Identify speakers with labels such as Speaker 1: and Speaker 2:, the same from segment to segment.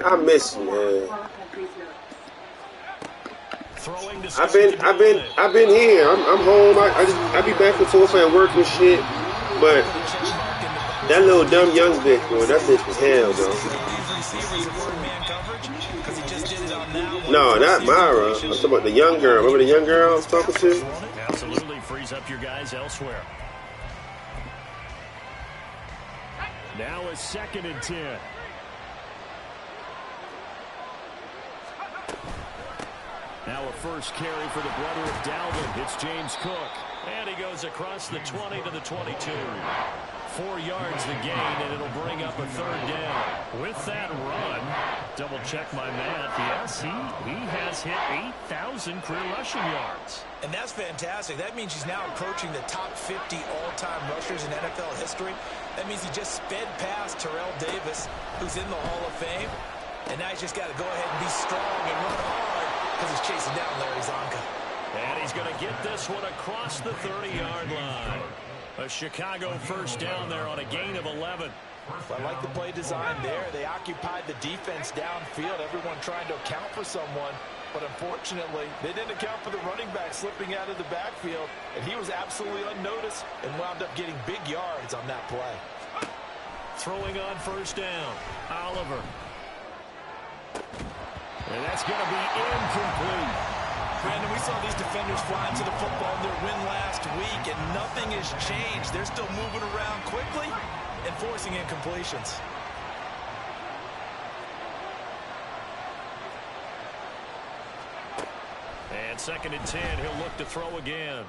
Speaker 1: I miss you, man. I've been here. I'm home. I be back and forth at work and shit. But that little dumb young bitch, boy, that bitch was hell, though. No, not Myra. I'm talking about the young girl. Remember the young girl I was talking to?
Speaker 2: Absolutely frees up your guys elsewhere. Now a 2nd and 10. Now a first carry for the brother of Dalvin. It's James Cook. And he goes across the 20 to the 22. 4 yards the gain, and it'll bring up a 3rd down. With that run, double check my math. Yes, he has hit 8,000 career rushing yards.
Speaker 3: And that's fantastic. That means he's now approaching the top 50 all-time rushers in NFL history. That means he just sped past Terrell Davis, who's in the Hall of Fame. And now he's just got to go ahead and be strong and run hard because he's chasing down Larry Zonka.
Speaker 2: And he's going to get this one across the 30-yard line. A Chicago first down there on a gain of 11.
Speaker 3: I like the play design there. They occupied the defense downfield, everyone trying to account for someone. But unfortunately, they didn't account for the running back slipping out of the backfield. And he was absolutely unnoticed and wound up getting big yards on that play.
Speaker 2: Throwing on first down, Oliver. And that's going to be incomplete.
Speaker 3: Brandon, we saw these defenders fly into the football in their win last week, and nothing has changed. They're still moving around quickly and forcing incompletions.
Speaker 2: And 2nd and 10, he'll look to throw again.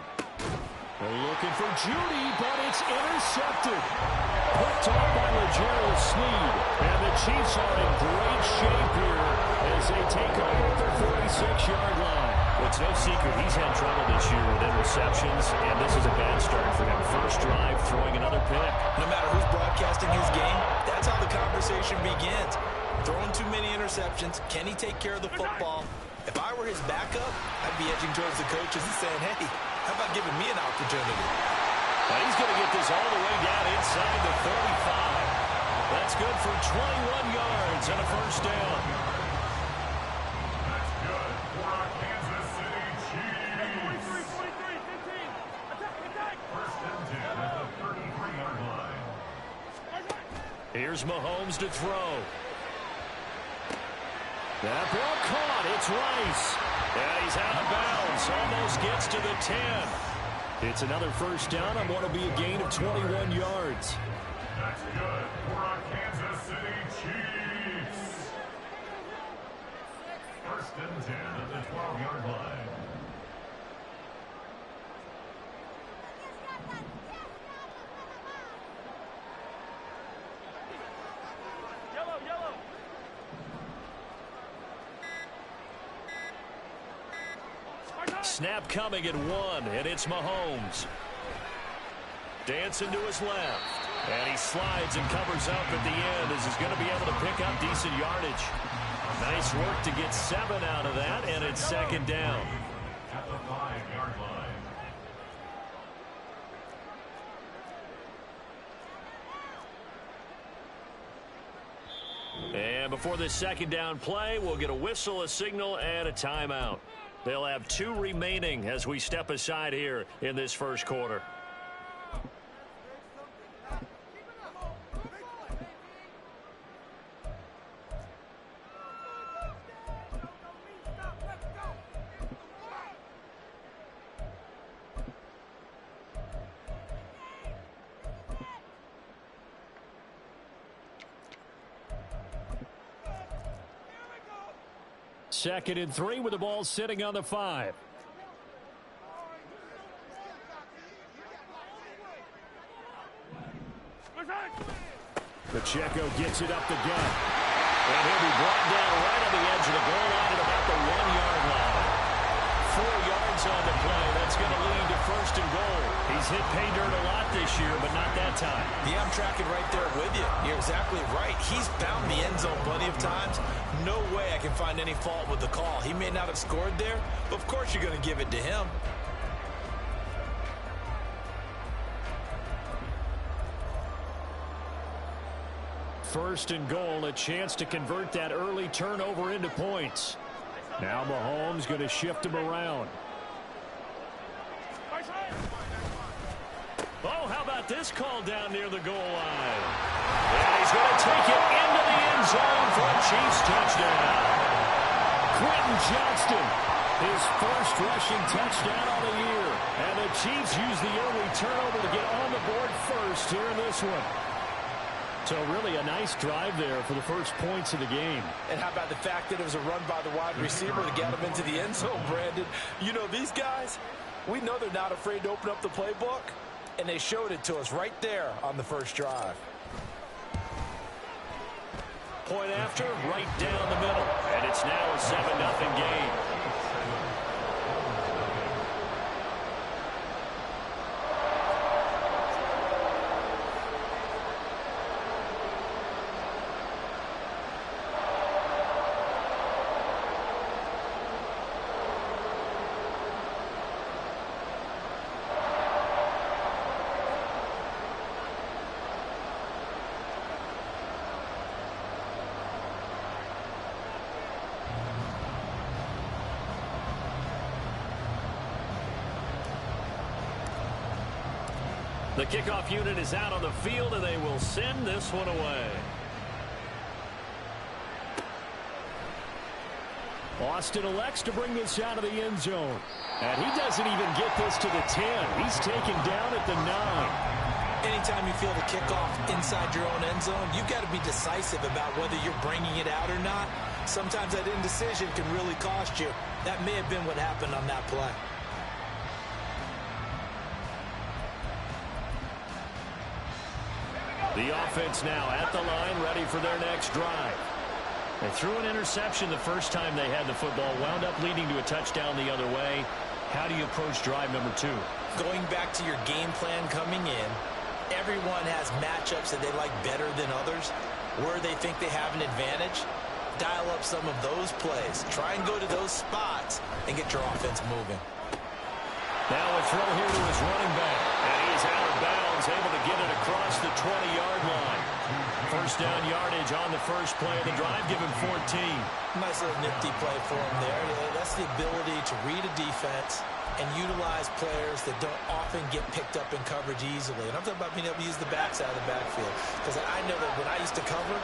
Speaker 2: They're looking for Judy, but it's intercepted. Picked off by L'Jarius Sneed. And the Chiefs are in great shape here as they take over at their 46-yard line. It's no secret he's had trouble this year with interceptions, and this is a bad start for him. First drive, throwing another pick.
Speaker 3: No matter who's broadcasting his game, that's how the conversation begins. Throwing too many interceptions. Can he take care of the football? If I were his backup, I'd be edging towards the coaches and saying, hey, how about giving me an opportunity?
Speaker 2: Now he's going to get this all the way down inside the 35. That's good for 21 yards and a first down.
Speaker 4: That's good for our Kansas City Chiefs. 1st and 10 at the 33-yard line.
Speaker 2: Here's Mahomes to throw. That ball caught. It's Rice. And he's out of bounds. Almost gets to the 10. It's another first down on what will be a gain of 21 yards.
Speaker 4: That's good for our Kansas City Chiefs. 1st and 10 at the 12-yard line.
Speaker 2: Snap coming at 1, and it's Mahomes. Dancing to his left. And he slides and covers up at the end as he's going to be able to pick up decent yardage. Nice work to get 7 out of that, and it's 2nd down.
Speaker 4: At the 5-yard line.
Speaker 2: And before this 2nd down play, we'll get a whistle, a signal, and a timeout. They'll have 2 remaining as we step aside here in this first quarter. Second and 3 with the ball sitting on the 5. Pacheco gets it up the gut. And he'll be brought down right on the edge of the goal line at about the 1-yard line. 4 yards on the play. That's going to lead to 1st and goal. He's hit pay dirt a lot this year, but not that time.
Speaker 3: Yeah, I'm tracking right there with you. You're exactly right. He's found the end zone plenty of times. No way I can find any fault with the call. He may not have scored there, but of course you're going to give it to him.
Speaker 2: First and goal, a chance to convert that early turnover into points. Now Mahomes going to shift him around. Oh, how about this call down near the goal line? And he's going to take it into the end zone for a Chiefs touchdown. Quentin Johnston, his first rushing touchdown of the year. And the Chiefs use the early turnover to get on the board first here in this one. So really a nice drive there for the first points of the game.
Speaker 3: And how about the fact that it was a run by the wide receiver to get him into the end zone, Brandon? You know, these guys, we know they're not afraid to open up the playbook, and they showed it to us right there on the first drive.
Speaker 2: Point after, right down the middle. And it's now a 7-0 game. The kickoff unit is out on the field, and they will send this one away. Austin elects to bring this out of the end zone. And he doesn't even get this to the 10. He's taken down at the 9.
Speaker 3: Anytime you feel the kickoff inside your own end zone, you've got to be decisive about whether you're bringing it out or not. Sometimes that indecision can really cost you. That may have been what happened on that play.
Speaker 2: The offense now at the line, ready for their next drive. They threw an interception the first time they had the football, wound up leading to a touchdown the other way. How do you approach drive number 2?
Speaker 3: Going back to your game plan coming in, everyone has matchups that they like better than others, where they think they have an advantage. Dial up some of those plays. Try and go to those spots and get your offense moving.
Speaker 2: Now a throw here to his running back. And he is out of bounds, able to get it across the 20-yard line. First down yardage on the first play of the drive. Give him 14.
Speaker 3: Nice little nifty play for him there. That's the ability to read a defense and utilize players that don't often get picked up in coverage easily. And I'm talking about being able to use the backs out of the backfield. Because I know that when I used to cover,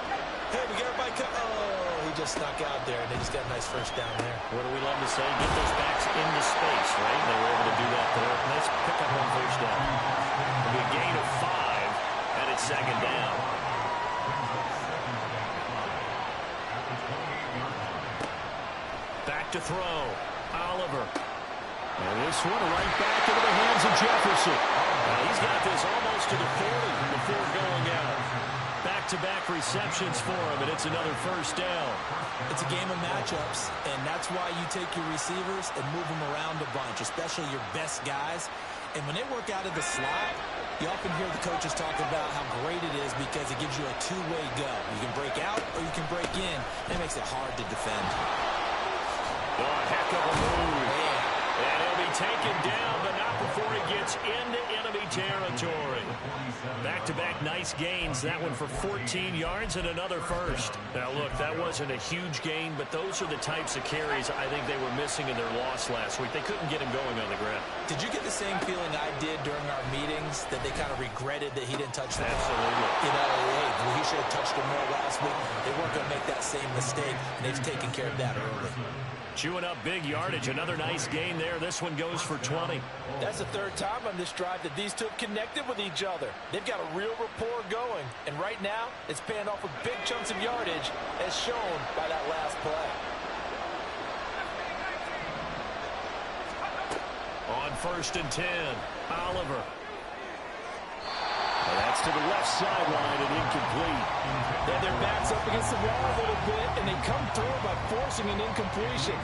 Speaker 3: hey, we got everybody oh, he just snuck out there, and they just got a nice first down there.
Speaker 2: What do we love to say? Get those backs into space, right? They were able to do that there. Nice pick up on first down. It'll be a gain of 5, and it's second down. Back to throw. Oliver. And this one right back into the hands of Jefferson. Now he's got this almost to the 40 before going out. Back-to-back receptions for him, and it's another first down.
Speaker 3: It's a game of matchups, and that's why you take your receivers and move them around a bunch, especially your best guys. And when they work out of the slot, you often hear the coaches talk about how great it is because it gives you a two-way go. You can break out or you can break in, and it makes it hard to defend.
Speaker 2: Oh, heck of a move. And he'll be taken down, but not before he gets into enemy territory. Back-to-back nice gains. That one for 14 yards and another first. Now, look, that wasn't a huge gain, but those are the types of carries I think they were missing in their loss last week. They couldn't get him going on the ground.
Speaker 3: Did you get the same feeling I did during our meetings, that they kind of regretted that he didn't touch the ball?
Speaker 2: Absolutely.
Speaker 3: You know, hey, he should have touched him more last week. They weren't going to make that same mistake, and they've taken care of that early.
Speaker 2: Chewing up big yardage. Another nice gain there. This one goes for 20.
Speaker 3: That's the third time on this drive that these two have connected with each other. They've got a real rapport going. And right now, it's paying off with big chunks of yardage, as shown by that last play.
Speaker 2: On 1st and 10, Oliver. Well, that's to the left sideline and incomplete.
Speaker 3: Yeah, their back's up against the wall a little bit, and they come through by forcing an incompletion.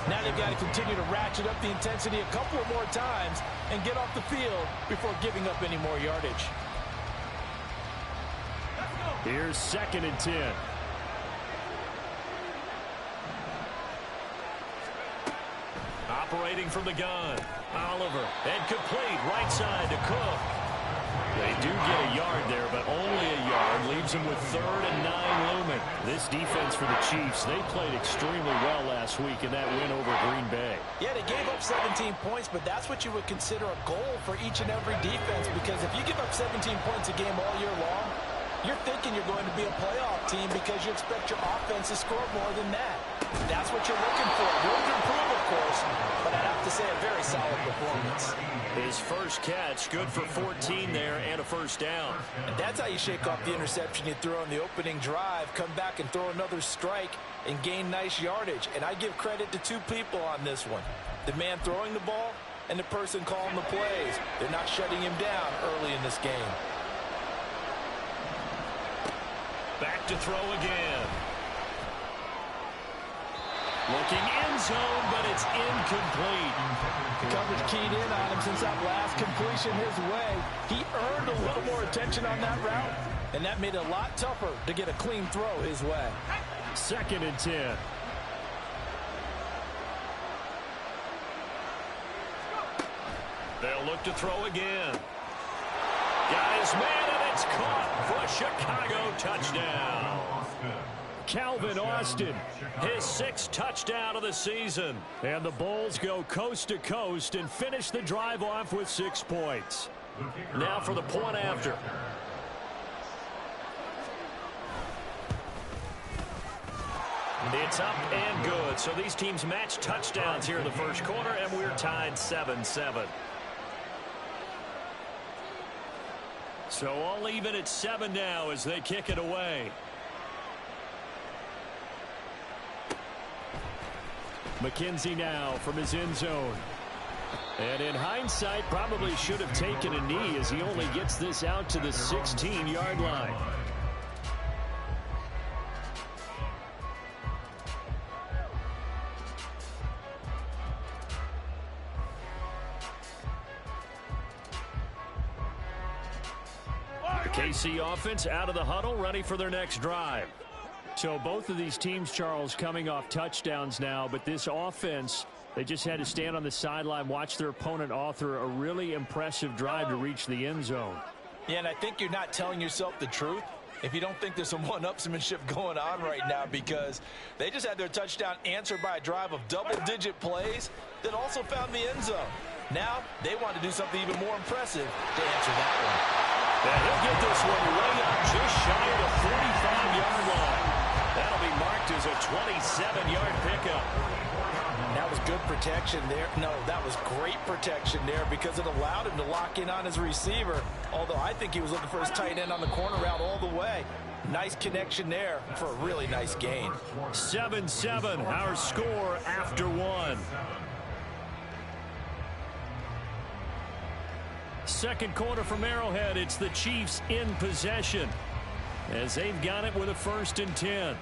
Speaker 3: Now they've got to continue to ratchet up the intensity a couple of more times and get off the field before giving up any more yardage.
Speaker 2: Here's 2nd and 10. Operating from the gun, Oliver. And complete right side to Cook. They do get a yard there, but only a yard. Leaves them with 3rd and 9 looming. This defense for the Chiefs, they played extremely well last week in that win over Green Bay.
Speaker 3: Yeah, they gave up 17 points, but that's what you would consider a goal for each and every defense, because if you give up 17 points a game all year long, you're thinking you're going to be a playoff team because you expect your offense to score more than that. That's what you're looking for. Room to improve, of course, but I'd have to say a very solid performance.
Speaker 2: His first catch, good for 14 there and a first down.
Speaker 3: And that's how you shake off the interception you threw on the opening drive, come back and throw another strike and gain nice yardage. And I give credit to 2 people on this one. The man throwing the ball and the person calling the plays. They're not shutting him down early in this game.
Speaker 2: Back to throw again. Looking end zone, but it's incomplete.
Speaker 3: The coverage keyed in on him since that last completion his way. He earned a little more attention on that route, and that made it a lot tougher to get a clean throw his way.
Speaker 2: 2nd and 10. They'll look to throw again. Guys, man, and it's caught for a Chicago touchdown. Calvin Austin, his 6th touchdown of the season. And the Bulls go coast to coast and finish the drive off with 6 points. Now for the point after. It's up and good. So these teams match touchdowns here in the first quarter, and we're tied 7-7. So all even at 7 now as they kick it away. McKenzie now from his end zone. And in hindsight, probably should have taken a knee as he only gets this out to the 16-yard line. The KC offense out of the huddle, ready for their next drive. So both of these teams, Charles, coming off touchdowns now, but this offense, they just had to stand on the sideline, watch their opponent author a really impressive drive to reach the end zone.
Speaker 3: Yeah, and I think you're not telling yourself the truth if you don't think there's some one-upsmanship going on right now, because they just had their touchdown answered by a drive of double-digit plays that also found the end zone. Now they want to do something even more impressive to answer that one.
Speaker 2: And he'll get this one way up just shy of the 45-yard line. That'll be marked as a 27-yard pickup.
Speaker 3: That was good protection there. No, that was great protection there because it allowed him to lock in on his receiver. Although I think he was looking for his tight end on the corner route all the way. Nice connection there for a really nice gain.
Speaker 2: 7-7, our score after 1. Second quarter from Arrowhead, it's the Chiefs in possession as they've got it with a 1st and 10.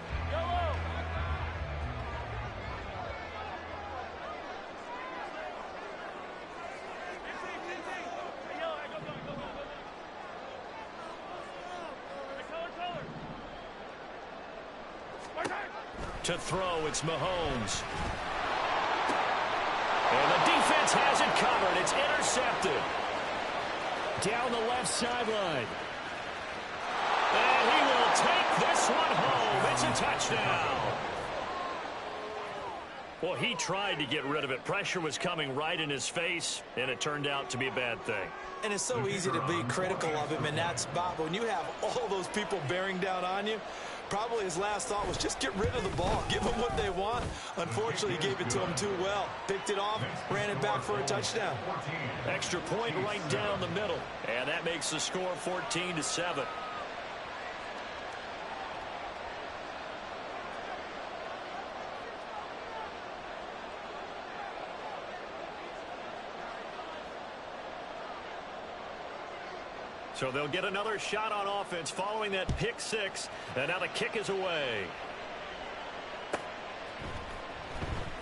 Speaker 2: To throw, it's Mahomes. And the defense has it covered. It's intercepted. Down the left sideline. And he will take this one home. It's a touchdown. Well, he tried to get rid of it. Pressure was coming right in his face, and it turned out to be a bad thing.
Speaker 3: And it's so easy to be critical of him in that spot. But when you have all those people bearing down on you, probably his last thought was just get rid of the ball. Give them what they want. Unfortunately, he gave it to them too well. Picked it off, ran it back for a touchdown.
Speaker 2: Extra point right down the middle. And that makes the score 14-7. So they'll get another shot on offense following that pick 6. And now the kick is away.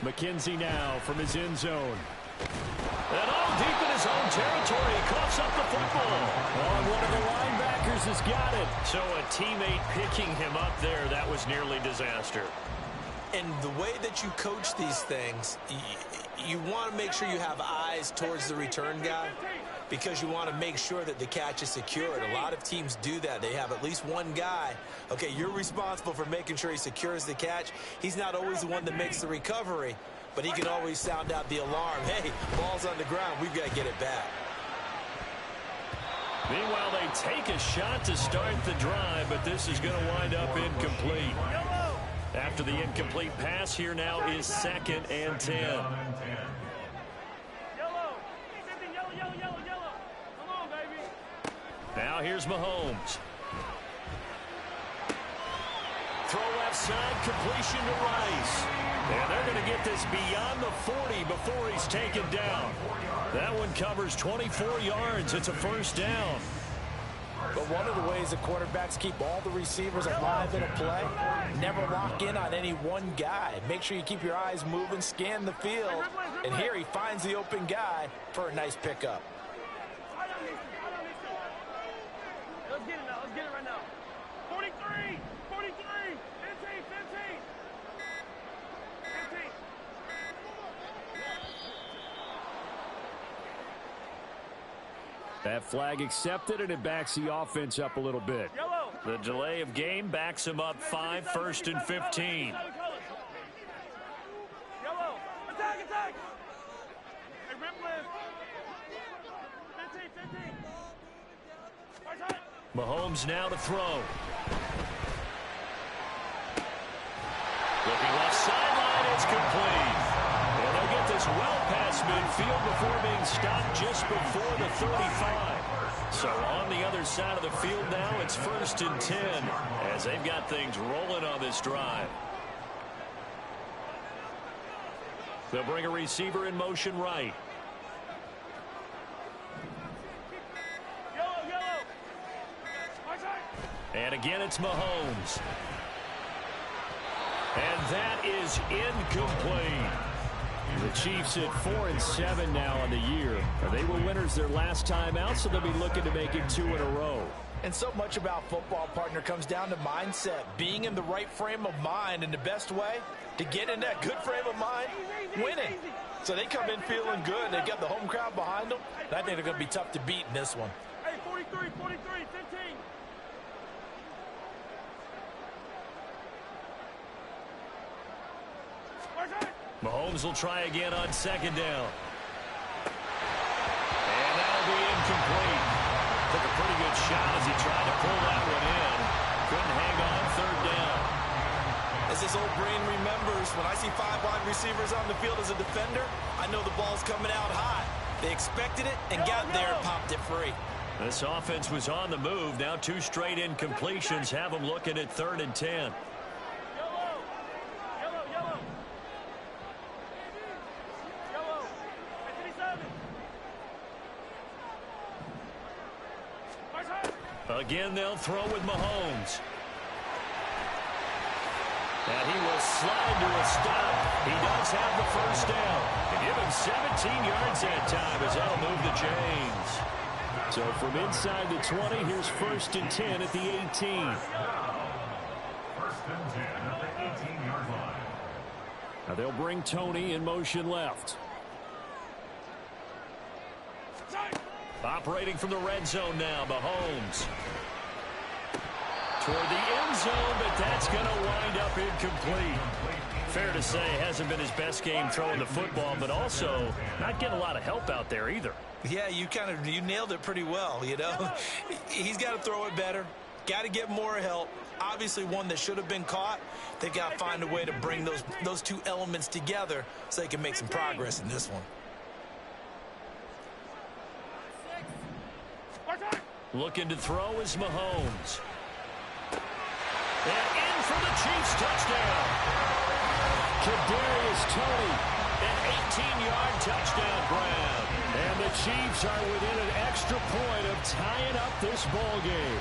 Speaker 2: McKenzie now from his end zone. And all deep in his own territory. He coughs up the football. Oh, one of the linebackers has got it. So a teammate picking him up there, that was nearly disaster.
Speaker 3: And the way that you coach these things, you want to make sure you have eyes towards the return guy. because you want to make sure that the catch is secured. A lot of teams do that. They have at least one guy. Okay, you're responsible for making sure he secures the catch. He's not always the one that makes the recovery, but he can always sound out the alarm. Hey, ball's on the ground. We've got to get it back.
Speaker 2: Meanwhile, they take a shot to start the drive, but this is going to wind up incomplete. After the incomplete pass, here now is 2nd and 10. Now here's Mahomes. Throw left side, completion to Rice. And they're going to get this beyond the 40 before he's taken down. That one covers 24 yards. It's a first down.
Speaker 3: But one of the ways the quarterbacks keep all the receivers alive in a play, never lock in on any one guy. Make sure you keep your eyes moving, scan the field. And here he finds the open guy for a nice pickup.
Speaker 5: Let's get it now. Let's get it right now. 43, 43, 15, 15. 15.
Speaker 2: That flag accepted, and it backs the offense up a little bit.
Speaker 5: Yellow.
Speaker 2: The delay of game backs him up 5, 1st and 15.
Speaker 5: Yellow. Attack, attack. Hey, rip lift. 15, 15. Right side.
Speaker 2: Mahomes now to throw. Looking left sideline, it's complete. And they'll get this well past midfield before being stopped just before the 35. So on the other side of the field now, it's 1st and 10 as they've got things rolling on this drive. They'll bring a receiver in motion right.
Speaker 5: Yellow, yellow. Right side.
Speaker 2: And again, it's Mahomes. And that is incomplete. The Chiefs at 4-7 now on the year. They were winners their last time out, so they'll be looking to make it 2 in a row.
Speaker 3: And so much about football, partner, comes down to mindset. Being in the right frame of mind, and the best way to get in that good frame of mind, winning. So they come in feeling good. They've got the home crowd behind them. And I think they're going to be tough to beat in this one.
Speaker 5: Hey, 43, 43, 15. Right side.
Speaker 2: Mahomes will try again on 2nd down. And that'll be incomplete. Took a pretty good shot as he tried to pull that one in. Couldn't hang on 3rd down.
Speaker 3: As his old brain remembers, when I see 5 wide receivers on the field as a defender, I know the ball's coming out high. They expected it and got there and popped it free.
Speaker 2: This offense was on the move. Now 2 straight incompletions have them looking at 3rd and 10.
Speaker 5: Yellow. Yellow, yellow. Yellow. Hey, 57. Right side.
Speaker 2: Again, they'll throw with Mahomes. And he will slide to a stop. He does have the first down. And give him 17 yards that time as that'll move the chains. So from inside the 20, here's 1st and 10 at the 18.
Speaker 4: 1st and 10 at the 18-yard line.
Speaker 2: Now they'll bring Tony in motion left. Operating from the red zone now, Mahomes. Toward the end zone, but that's going to wind up incomplete. Fair to say, hasn't been his best game throwing the football, but also not getting a lot of help out there either.
Speaker 3: Yeah, you nailed it pretty well, you know. He's got to throw it better. Got to get more help. Obviously one that should have been caught. They've got to find a way to bring those 2 elements together so they can make some progress in this one.
Speaker 2: Looking to throw is Mahomes. And in for the Chiefs touchdown. Kadarius Toney, an 18-yard touchdown grab. And the Chiefs are within an extra point of tying up this ball game.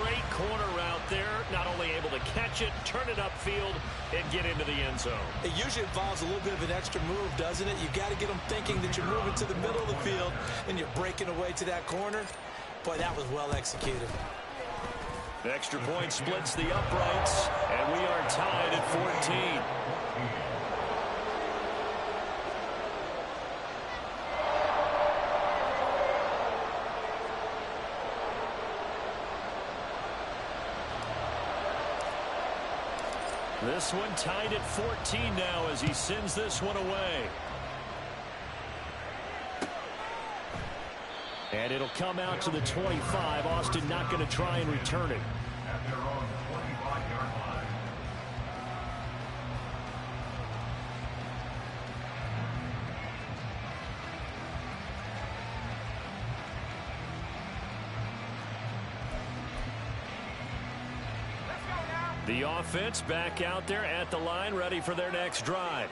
Speaker 2: Great corner route there. Not only able to catch it, turn it upfield, and get into the end zone.
Speaker 3: It usually involves a little bit of an extra move, doesn't it? You've got to get them thinking that you're moving to the middle of the field and you're breaking away to that corner. Boy, that was well executed.
Speaker 2: Extra point splits the uprights, and we are tied at 14. This one tied at 14 now as he sends this one away. And it'll come out to the 25. Austin not going to try and return it.
Speaker 4: At their own 25-yard line.
Speaker 2: The offense back out there at the line, ready for their next drive.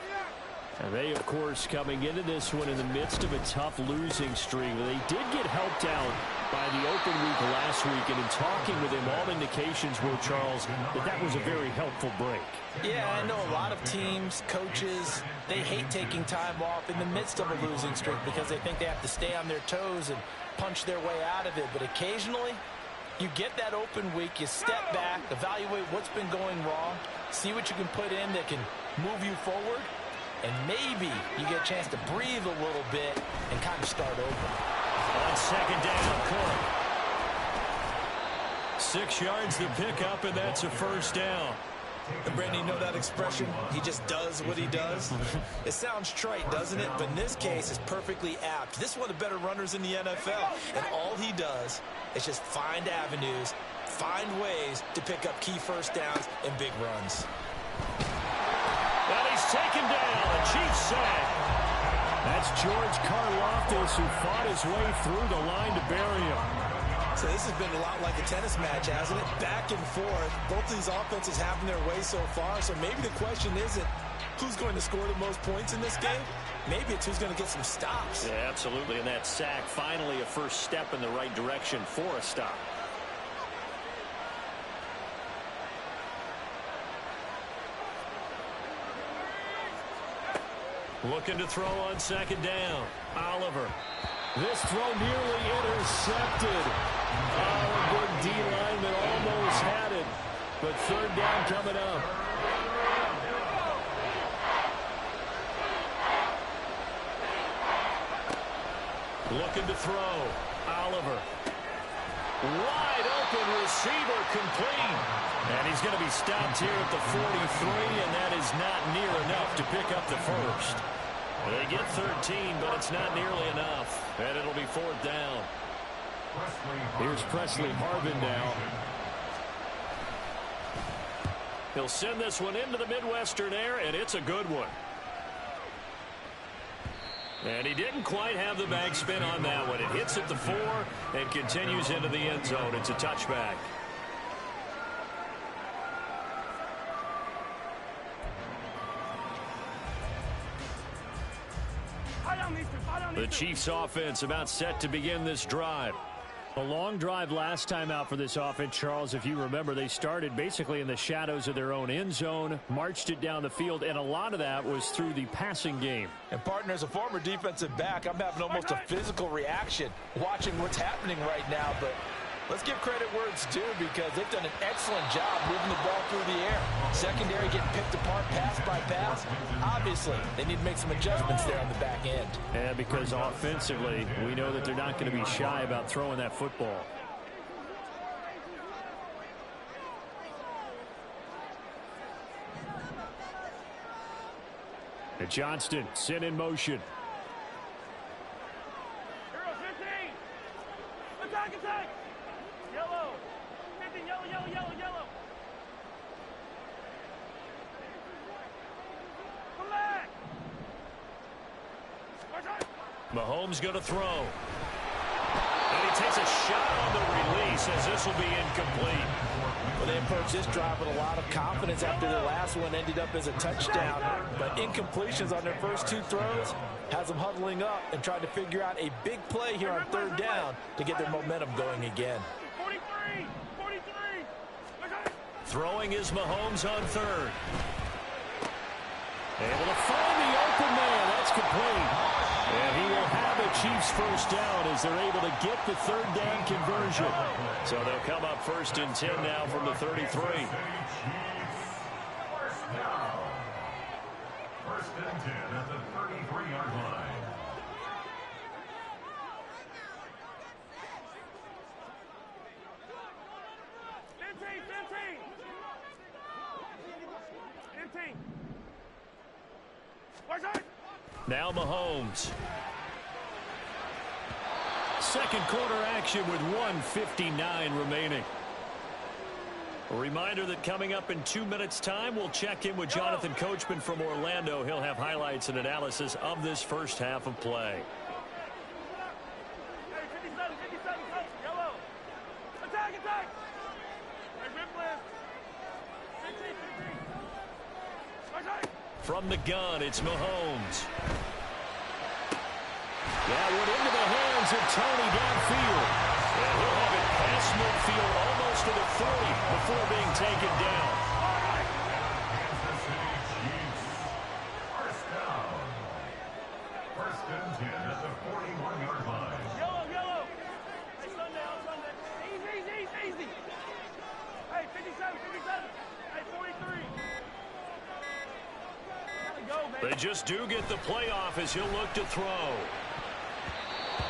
Speaker 2: And they, of course, coming into this one in the midst of a tough losing streak. They did get helped out by the open week last week, and in talking with him, all indications were, Charles, that was a very helpful break.
Speaker 3: Yeah, I know a lot of teams, coaches, they hate taking time off in the midst of a losing streak because they think they have to stay on their toes and punch their way out of it. But occasionally, you get that open week, you step back, evaluate what's been going wrong, see what you can put in that can move you forward, and maybe you get a chance to breathe a little bit and kind of start over.
Speaker 2: On second down, Cook. 6 yards to pick up, and that's a first down.
Speaker 3: And Brandon, you know that expression? He just does what he does. It sounds trite, doesn't it? But in this case, it's perfectly apt. This is one of the better runners in the NFL. And all he does is just find avenues, find ways to pick up key first downs and big runs.
Speaker 2: And he's taken down. A Chiefs sack. That's George Karlaftis, who fought his way through the line to bury him.
Speaker 3: So this has been a lot like a tennis match, hasn't it? Back and forth. Both of these offenses having their way so far. So maybe the question isn't who's going to score the most points in this game. Maybe it's who's going to get some stops.
Speaker 2: Yeah, absolutely. And that sack, finally a first step in the right direction for a stop. Looking to throw on second down. Oliver. This throw nearly intercepted. Oh, good D lineman almost had it. But third down coming up. Looking to throw. Oliver. Wide open receiver complete. And he's going to be stopped here at the 43, and that is not near enough to pick up the first. They get 13, but it's not nearly enough. And it'll be fourth down. Here's Presley Harvin now. He'll send this one into the Midwestern air, and it's a good one. And he didn't quite have the backspin on that one. It hits at the 4 and continues into the end zone. It's a touchback. The Chiefs offense about set to begin this drive. A long drive last time out for this offense, Charles. If you remember, they started basically in the shadows of their own end zone, marched it down the field, and a lot of that was through the passing game.
Speaker 3: And partner, as a former defensive back, I'm having almost a physical reaction watching what's happening right now. But let's give credit where it's due because they've done an excellent job moving the ball through the air. Secondary getting picked apart pass by pass. Obviously, they need to make some adjustments there on the back end.
Speaker 2: And because offensively, we know that they're not going to be shy about throwing that football. And Johnston sent in motion.
Speaker 5: Hero 15. Attack, attack. Yellow. 15, yellow, yellow, yellow, yellow. Come back.
Speaker 2: Mahomes going to throw. And he takes a shot on the release as this will be incomplete.
Speaker 3: Well, they approached this drive with a lot of confidence after their last one ended up as a touchdown. But incompletions on their first 2 throws has them huddling up and trying to figure out a big play here on third down to get their momentum going again.
Speaker 5: 43, 43.
Speaker 2: Throwing is Mahomes on third. Able to find the open man. That's complete. And he will have a Chiefs first down as they're able to get the third down conversion. So they'll come up first and 10 now from the 33.
Speaker 4: First and 10 at the 33-yard line.
Speaker 2: Now Mahomes. Second quarter action with 1:59 remaining. A reminder that coming up in 2 minutes' time, we'll check in with Jonathan Coachman from Orlando. He'll have highlights and analysis of this first half of play.
Speaker 5: Hey, 57, 57, coach. Yellow. Attack, attack. Hey, rip left. 15, 15. Attack.
Speaker 2: From the gun, it's Mahomes. That went into the hands of Tony downfield. And he'll have it past midfield almost to the 40 before being taken down.
Speaker 4: Kansas City Chiefs. First down. First and 10 at the 41-yard line.
Speaker 5: Yellow, yellow. Hey, Sunday, on Sunday. Easy, easy, easy, easy. Hey, 57, 57. Hey, 43. Go,
Speaker 2: They just do get the playoff as he'll look to throw.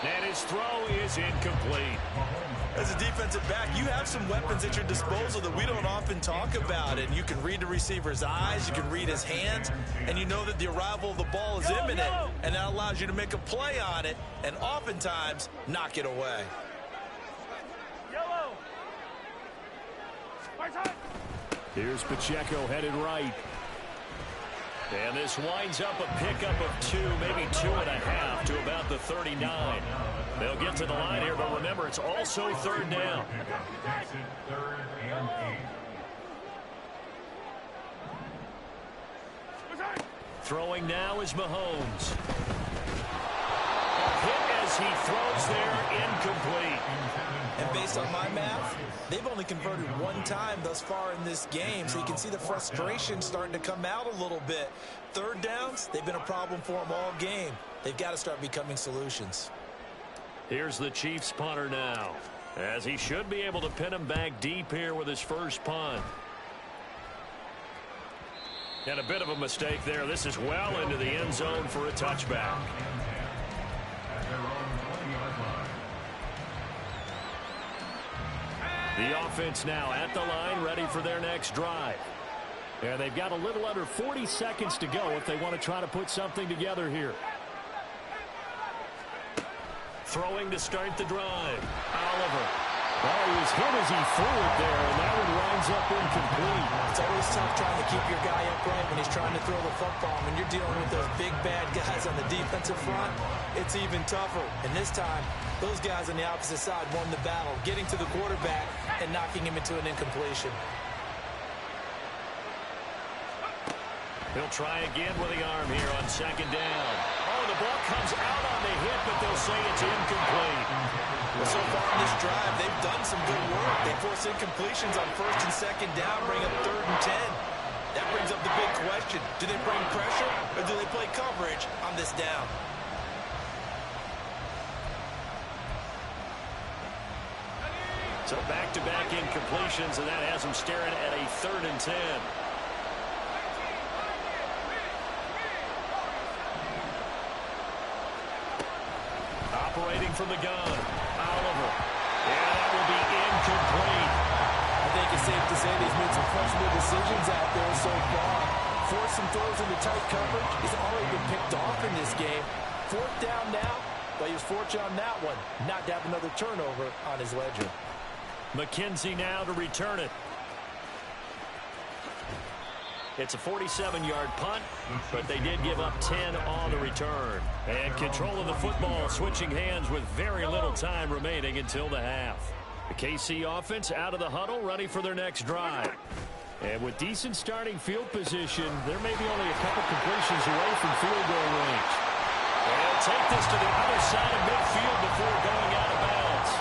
Speaker 2: And his throw is incomplete.
Speaker 3: As a defensive back, you have some weapons at your disposal that we don't often talk about. And you can read the receiver's eyes, you can read his hands, and you know that the arrival of the ball is imminent. And that allows you to make a play on it and oftentimes knock it away.
Speaker 5: Yellow. Right side.
Speaker 2: Here's Pacheco headed right. And this winds up a pickup of 2, maybe 2.5 to about the 39. They'll get to the line here, but remember, it's also third down.
Speaker 4: Takes it 3rd and 8.
Speaker 2: Throwing now is Mahomes. Hit as he throws there, incomplete.
Speaker 3: And based on my math, they've only converted one time thus far in this game, so you can see the frustration starting to come out a little bit. Third downs, they've been a problem for them all game. They've got to start becoming solutions.
Speaker 2: Here's the Chiefs punter now, as he should be able to pin him back deep here with his first punt. And a bit of a mistake there. This is well into the end zone for a touchback. The offense now at the line, ready for their next drive. And they've got a little under 40 seconds to go if they want to try to put something together here. Throwing to start the drive. Oliver. Well, he was hit as he threw it there, and that one winds up incomplete.
Speaker 3: It's always tough trying to keep your guy upright when he's trying to throw the football. When you're dealing with those big, bad guys on the defensive front, it's even tougher. And this time, those guys on the opposite side won the battle, getting to the quarterback and knocking him into an incompletion.
Speaker 2: He'll try again with the arm here on second down. Oh, the ball comes out on the hit, but they'll say it's incomplete.
Speaker 3: Well, so far in this drive, they've done some good work. They force incompletions on first and second down, bring up 3rd and 10. That brings up the big question. Do they bring pressure or do they play coverage on this down?
Speaker 2: So back-to-back incompletions, and that has them staring at a 3rd and 10. Operating from the gun, Oliver. And that will be incomplete.
Speaker 3: I think it's safe to say he's made some questionable decisions out there so far. Forced some throws into tight coverage. He's already been picked off in this game. 4th down now, but he was fortunate on that one, not to have another turnover on his ledger.
Speaker 2: McKenzie now to return it. It's a 47-yard punt, but they did give up 10 on the return. And control of the football switching hands with very little time remaining until the half. The KC offense out of the huddle, ready for their next drive. And with decent starting field position, there may be only a couple completions away from field goal range. And they'll take this to the other side of midfield before going out of bounds.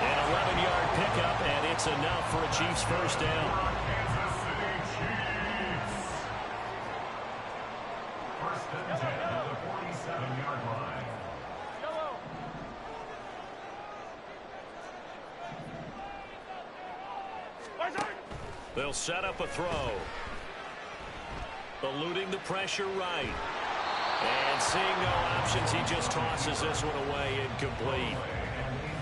Speaker 2: An 11-yard pickup, and it's enough for a Chiefs first down.
Speaker 4: Kansas City Chiefs. First and 10 at the 47-yard line.
Speaker 5: Yellow. Right side.
Speaker 2: They'll set up a throw. Eluding the pressure right. And seeing no options, he just tosses this one away incomplete.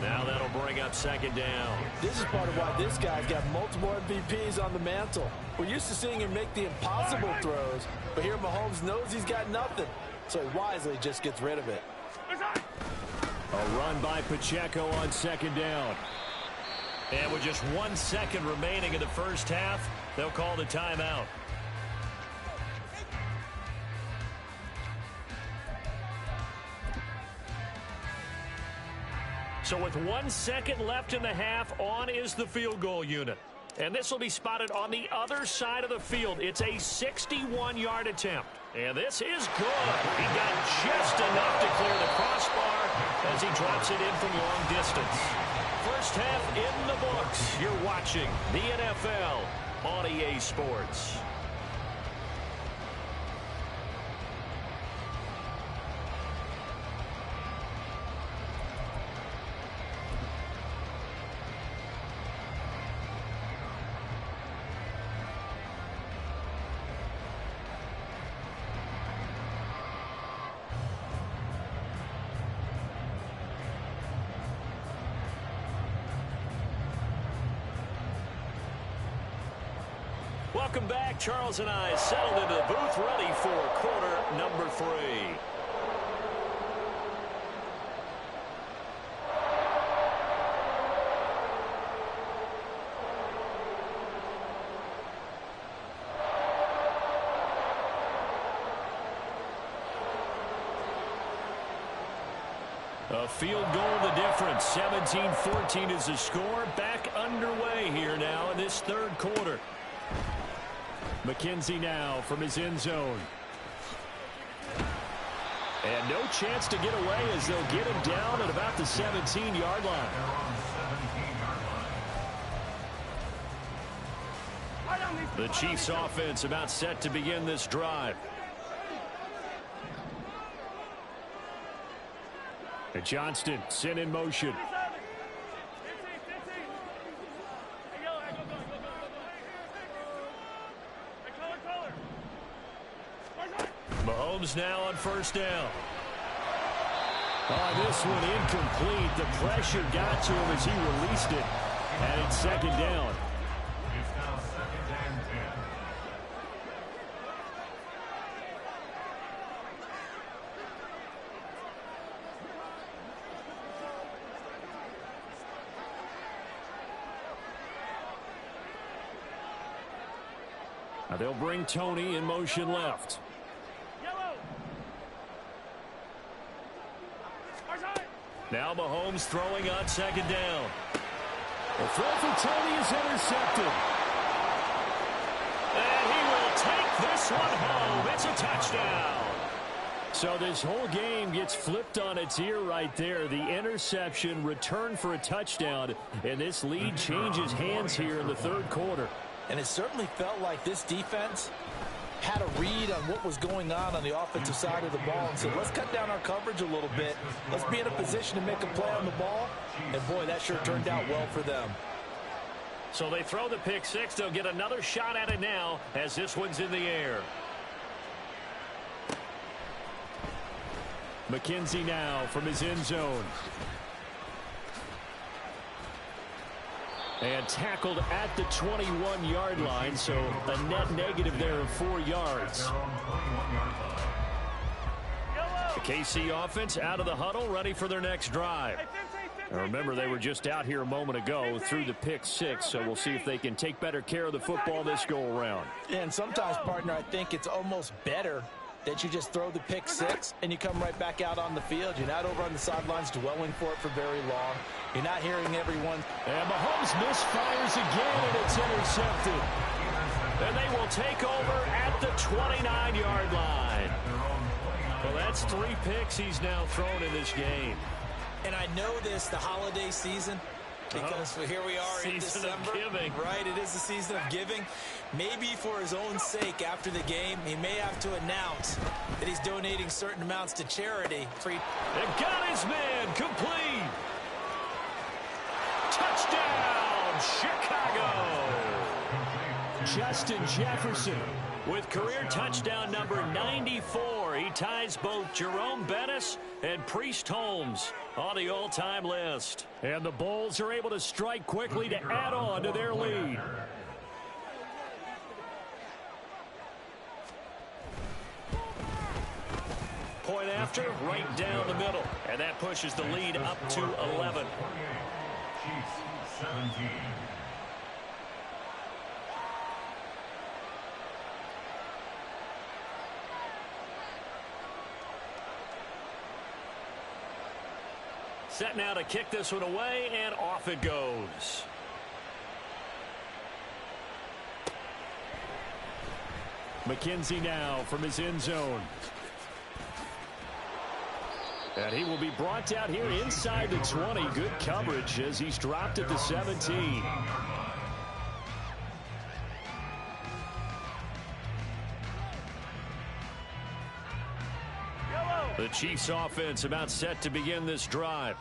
Speaker 2: Now that'll bring up second down.
Speaker 3: This is part of why this guy's got multiple MVPs on the mantle. We're used to seeing him make the impossible throws, but here Mahomes knows he's got nothing, so he wisely just gets rid of it.
Speaker 2: A run by Pacheco on second down. And with just 1 second remaining in the first half, they'll call the timeout. So with 1 second left in the half, on is the field goal unit. And this will be spotted on the other side of the field. It's a 61-yard attempt. And this is good. He got just enough to clear the crossbar as he drops it in from long distance. First half in the books. You're watching the NFL on EA Sports. Welcome back. Charles and I settled into the booth, ready for quarter number 3. A field goal the difference. 17-14 is the score. Back underway here now in this third quarter. McKenzie now from his end zone. And no chance to get away as they'll get him down at about the 17-yard line. The Chiefs offense about set to begin this drive. And Johnston sent in motion. Mahomes now on first down. Oh, this one incomplete. The pressure got to him as he released it. And it's second down.
Speaker 4: It's now second and 10.
Speaker 2: Now they'll bring Tony in motion left. Now Mahomes throwing on second down. The throw for Tony is intercepted. And he will take this one home. It's a touchdown. So this whole game gets flipped on its ear right there. The interception, return for a touchdown, and this lead changes hands here in the third quarter.
Speaker 3: And it certainly felt like this defense had a read on what was going on the offensive side of the ball and said, let's cut down our coverage a little bit. Let's be in a position to make a play on the ball. And, boy, that sure turned out well for them.
Speaker 2: So they throw the pick six. They'll get another shot at it now as this one's in the air. McKenzie now from his end zone. And tackled at the 21-yard line, so a net negative there of 4 yards. The KC offense out of the huddle, ready for their next drive. Now remember, they were just out here a moment ago through the pick six, so we'll see if they can take better care of the football this go-around.
Speaker 3: And sometimes, partner, I think it's almost better that you just throw the pick six and you come right back out on the field. You're not over on the sidelines dwelling for it for very long. You're not hearing everyone.
Speaker 2: And Mahomes misfires again, and it's intercepted. And they will take over at the 29-yard line. Well, that's 3 picks he's now thrown in this game.
Speaker 3: And I know this, the holiday season, because here we are in December.
Speaker 2: Season of giving.
Speaker 3: Right, it is the season of giving. Maybe for his own sake after the game, he may have to announce that he's donating certain amounts to charity.
Speaker 2: They've got his man complete. Touchdown, Chicago.
Speaker 6: Justin Jefferson
Speaker 2: With career touchdown number 94, he ties both Jerome Bettis and Priest Holmes on the all-time list. And the Bulls are able to strike quickly to add on to their lead. Point after, right down the middle. And that pushes the lead up to 11.
Speaker 4: Chiefs 17.
Speaker 2: Set now to kick this one away, and off it goes. McKenzie now from his end zone. And he will be brought out here inside the 20. Good coverage as he's dropped at the 17. The Chiefs offense about set to begin this drive.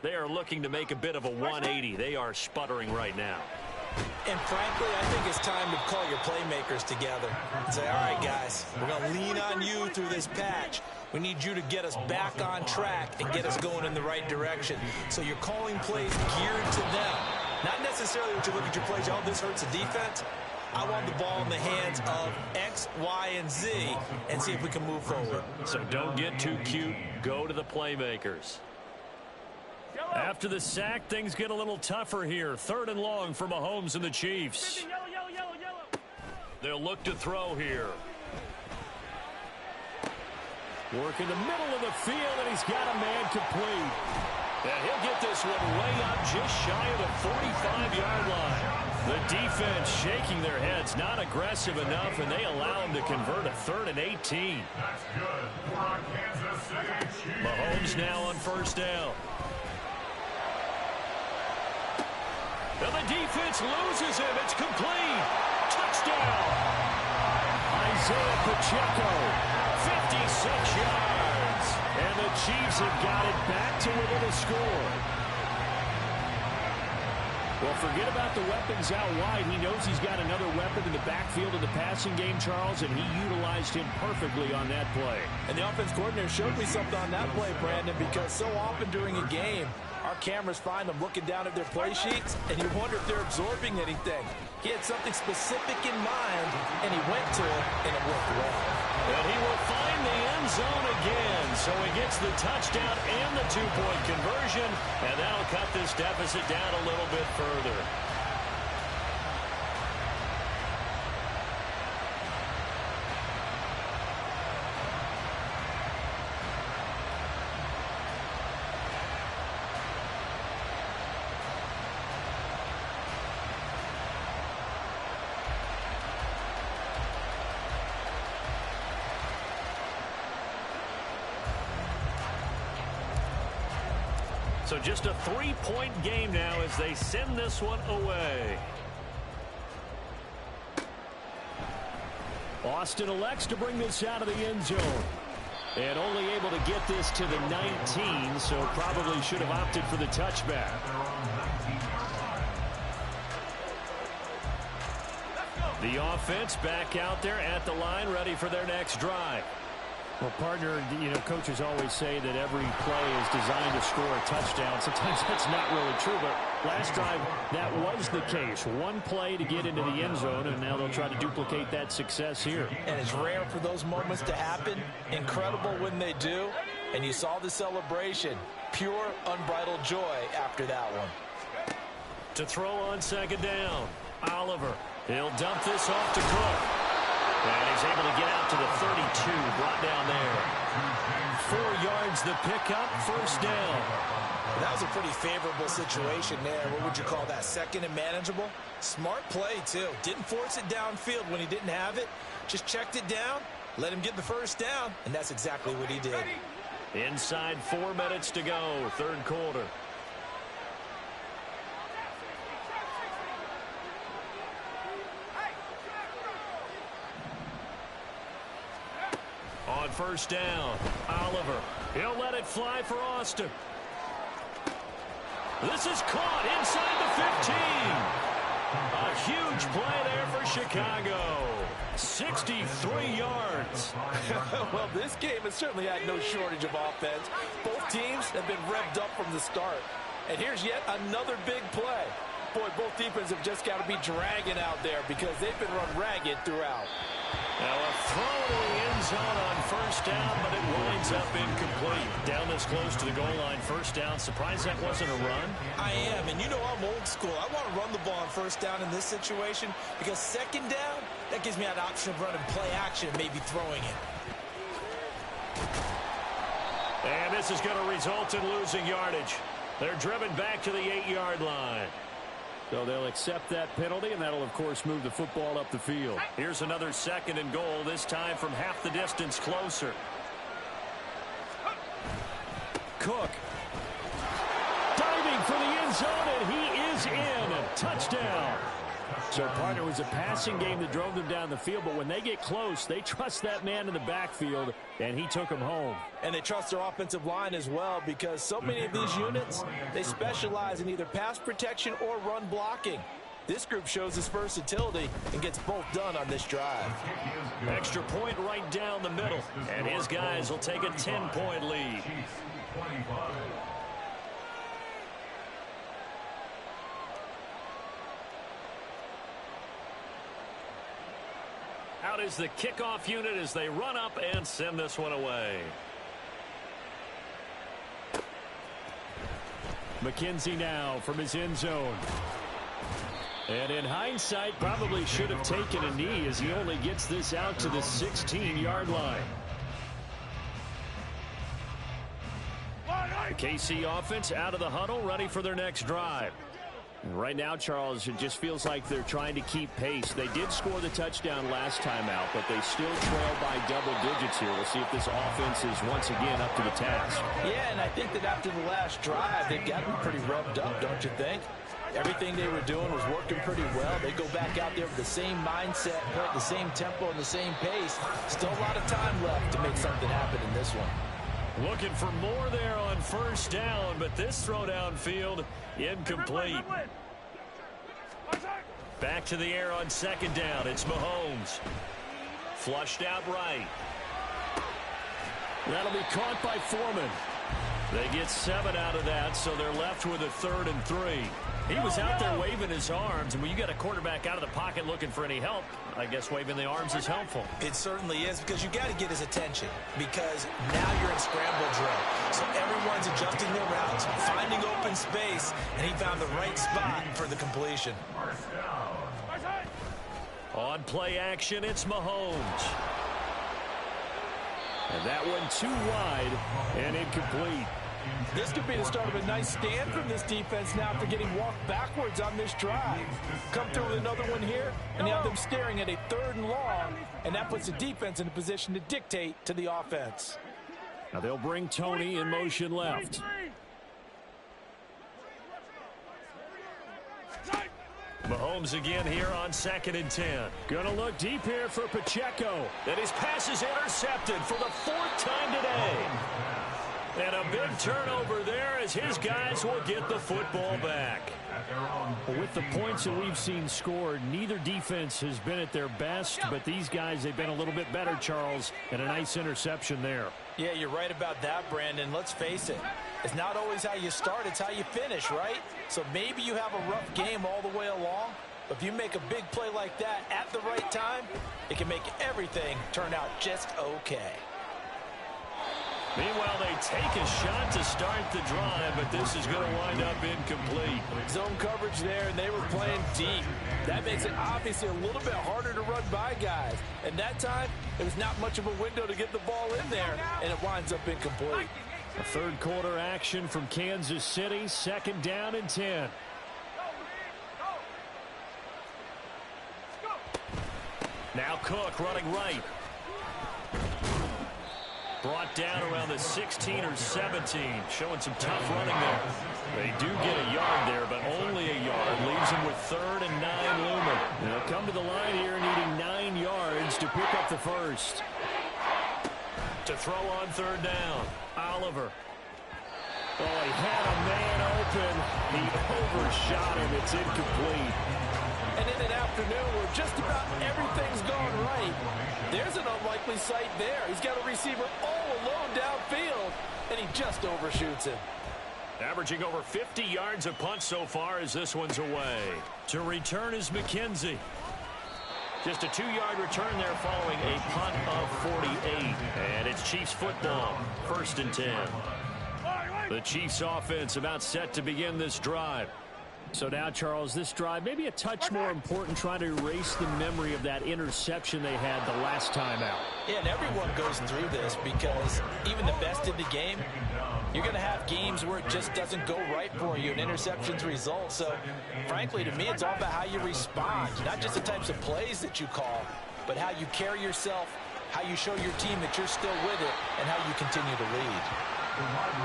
Speaker 2: They are looking to make a bit of a 180. They are sputtering right now.
Speaker 3: And frankly, I think it's time to call your playmakers together and say, all right, guys, we're going to lean on you through this patch. We need you to get us back on track and get us going in the right direction. So you're calling plays geared to them. Not necessarily what you look at your plays, oh, this hurts the defense. I want the ball in the hands of X, Y, and Z and see if we can move forward.
Speaker 2: So don't get too cute. Go to the playmakers. After the sack, things get a little tougher here. 3rd and long for Mahomes and the Chiefs. They'll look to throw here. Work in the middle of the field, and he's got a man complete. And he'll get this one way up just shy of the 45-yard line. The defense shaking their heads, not aggressive enough, and they allow him to convert a 3rd and 18.
Speaker 4: That's good for our Kansas City Chiefs.
Speaker 2: Mahomes now on 1st down. And the defense loses him. It's complete. Touchdown. Isaiah Pacheco, 56 yards. And the Chiefs have got it back to within a score. Well, forget about the weapons out wide. He knows he's got another weapon in the backfield of the passing game, Charles, and he utilized him perfectly on that play.
Speaker 3: And the offense coordinator showed me something on that play, Brandon, because so often during a game, our cameras find them looking down at their play sheets, and you wonder if they're absorbing anything. He had something specific in mind, and he went to it, and it worked well.
Speaker 2: And he will find the end zone again, so he gets the touchdown and the 2-point conversion, and that'll cut this deficit down a little bit further. So just a 3-point game now as they send this one away. Austin elects to bring this out of the end zone. And only able to get this to the 19, so probably should have opted for the touchback. The offense back out there at the line, ready for their next drive. Well, partner, coaches always say that every play is designed to score a touchdown. Sometimes that's not really true, but last drive, that was the case. One play to get into the end zone, and now they'll try to duplicate that success here.
Speaker 3: And it's rare for those moments to happen. Incredible when they do. And you saw the celebration. Pure, unbridled joy after that one.
Speaker 2: To throw on 2nd down, Oliver. He'll dump this off to Cook. And he's able to get out to the 32, brought down there. 4 yards the pickup, 1st down.
Speaker 3: That was a pretty favorable situation there. What would you call that? 2nd and manageable? Smart play, too. Didn't force it downfield when he didn't have it. Just checked it down, let him get the 1st down, and that's exactly what he did.
Speaker 2: Inside 4 minutes to go, 3rd quarter. On 1st down, Oliver. He'll let it fly for Austin. This is caught inside the 15. A huge play there for Chicago. 63 yards.
Speaker 3: Well, this game has certainly had no shortage of offense. Both teams have been revved up from the start. And here's yet another big play. Boy, both defenses have just got to be dragging out there because they've been run ragged throughout.
Speaker 2: Now a throw to the end zone on first down, but it winds up incomplete. Down this close to the goal line, first down. Surprised that wasn't a run? I
Speaker 3: am, and you know I'm old school. I want to run the ball on first down in this situation because second down, that gives me an option of running play action and maybe throwing it.
Speaker 2: And this is going to result in losing yardage. They're driven back to the 8-yard line. So they'll accept that penalty, and that'll, of course, move the football up the field. Here's another second and goal, this time from half the distance closer. Cook. Diving for the end zone, and he is in. Touchdown. So, partner, it was a passing game that drove them down the field, but when they get close, they trust that man in the backfield, and he took them home.
Speaker 3: And they trust their offensive line as well because so many of these units, they specialize in either pass protection or run blocking. This group shows its versatility and gets both done on this drive.
Speaker 2: Extra point right down the middle, and his guys will take a 10-point lead. Out is the kickoff unit as they run up and send this one away. McKenzie now from his end zone. And in hindsight, probably should have taken a knee as he only gets this out to the 16-yard line. The KC offense out of the huddle, ready for their next drive. And right now, Charles, it just feels like they're trying to keep pace. They did score the touchdown last time out, but they still trail by double digits here. We'll see if this offense is once again up to the task.
Speaker 3: Yeah, and I think that after the last drive, they've gotten pretty revved up, don't you think? Everything they were doing was working pretty well. They go back out there with the same mindset, play at the same tempo and the same pace. Still a lot of time left to make something happen in this one.
Speaker 2: Looking for more there on first down, but this throw downfield incomplete. Back to the air on second down. It's Mahomes. Flushed out right. That'll be caught by Foreman. They get 7 out of that, so they're left with a 3rd and 3. He was out there waving his arms, and when you got a quarterback out of the pocket looking for any help, I guess waving the arms is helpful.
Speaker 3: It certainly is, because you got to get his attention, because now you're in scramble drill. So everyone's adjusting their routes, finding open space, and he found the right spot for the completion.
Speaker 2: On play action, it's Mahomes. And that one too wide and incomplete.
Speaker 3: This could be the start of a nice stand from this defense now after getting walked backwards on this drive. Come through with another one here, and you have them staring at a 3rd and long, and that puts the defense in a position to dictate to the offense.
Speaker 2: Now they'll bring Tony in motion left. Mahomes again here on 2nd and 10. Gonna look deep here for Pacheco. And his pass is intercepted for the 4th time today. And a big turnover there as his guys will get the football back. With the points that we've seen scored, neither defense has been at their best, but these guys, they've been a little bit better, Charles, and a nice interception there.
Speaker 3: Yeah, you're right about that, Brandon. Let's face it. It's not always how you start, it's how you finish, right? So maybe you have a rough game all the way along, but if you make a big play like that at the right time, it can make everything turn out just okay.
Speaker 2: Meanwhile, they take a shot to start the drive, but this is going to wind up incomplete.
Speaker 3: Zone coverage there, and they were playing deep. That makes it obviously a little bit harder to run by guys. And that time, it was not much of a window to get the ball in there, and it winds up incomplete.
Speaker 2: A 3rd quarter action from Kansas City, 2nd down and 10. Now Cook running right. Brought down around the 16 or 17, showing some tough running there. They do get a yard there, but only a yard. Leaves them with 3rd and 9 looming. They'll come to the line here needing 9 yards to pick up the first. To throw on 3rd down, Oliver. Oh, he had a man open. He overshot him. It's incomplete.
Speaker 3: And in an afternoon where just about everything's gone right, there's an unlikely sight there. He's got a receiver all alone downfield, and he just overshoots him.
Speaker 2: Averaging over 50 yards a punt so far as this one's away. To return is McKenzie. Just a 2-yard return there following a punt of 48. And it's Chiefs football, 1st and 10. The Chiefs offense about set to begin this drive.
Speaker 6: So now, Charles, this drive maybe a touch more important, trying to erase the memory of that interception they had the last time out.
Speaker 3: Yeah, and everyone goes through this because even the best in the game, you're going to have games where it just doesn't go right for you, and interceptions result. So, frankly, to me, it's all about how you respond, not just the types of plays that you call, but how you carry yourself, how you show your team that you're still with it, and how you continue to lead.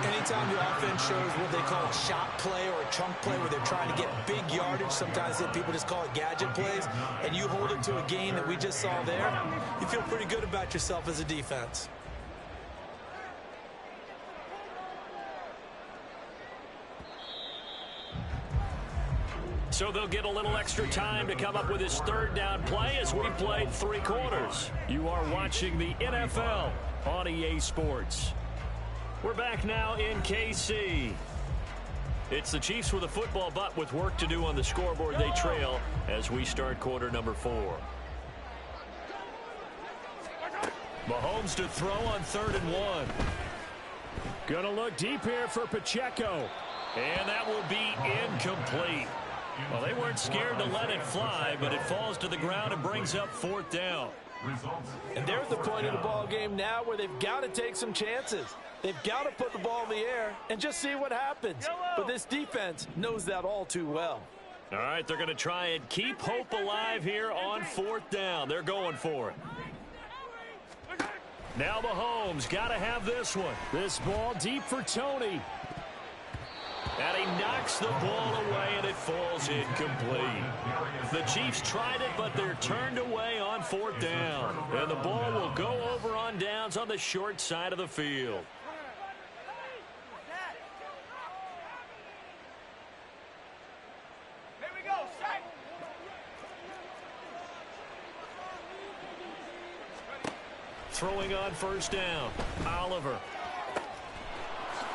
Speaker 3: Anytime your offense shows what they call a shot play or a chunk play where they're trying to get big yardage, sometimes people just call it gadget plays, and you hold it to a gain that we just saw there, you feel pretty good about yourself as a defense.
Speaker 2: So they'll get a little extra time to come up with his 3rd down play as we played 3 quarters. You are watching the NFL on EA Sports. We're back now in KC. It's the Chiefs with a football, but with work to do on the scoreboard. They trail as we start quarter number 4. Mahomes to throw on 3rd and 1.
Speaker 6: Gonna look deep here for Pacheco.
Speaker 2: And that will be incomplete. Well, they weren't scared to let it fly, but it falls to the ground and brings up 4th down.
Speaker 3: And they're at the point of the ball game now where they've got to take some chances. They've got to put the ball in the air and just see what happens. But this defense knows that all too well.
Speaker 2: All right, they're going to try and keep hope alive here on 4th down. They're going for it. Now Mahomes got to have this one.
Speaker 6: This ball deep for Tony.
Speaker 2: And he knocks the ball away, and it falls incomplete. The Chiefs tried it, but they're turned away on 4th down. And the ball will go over on downs on the short side of the field.
Speaker 5: Here we go, sack.
Speaker 2: Throwing on 1st down, Oliver.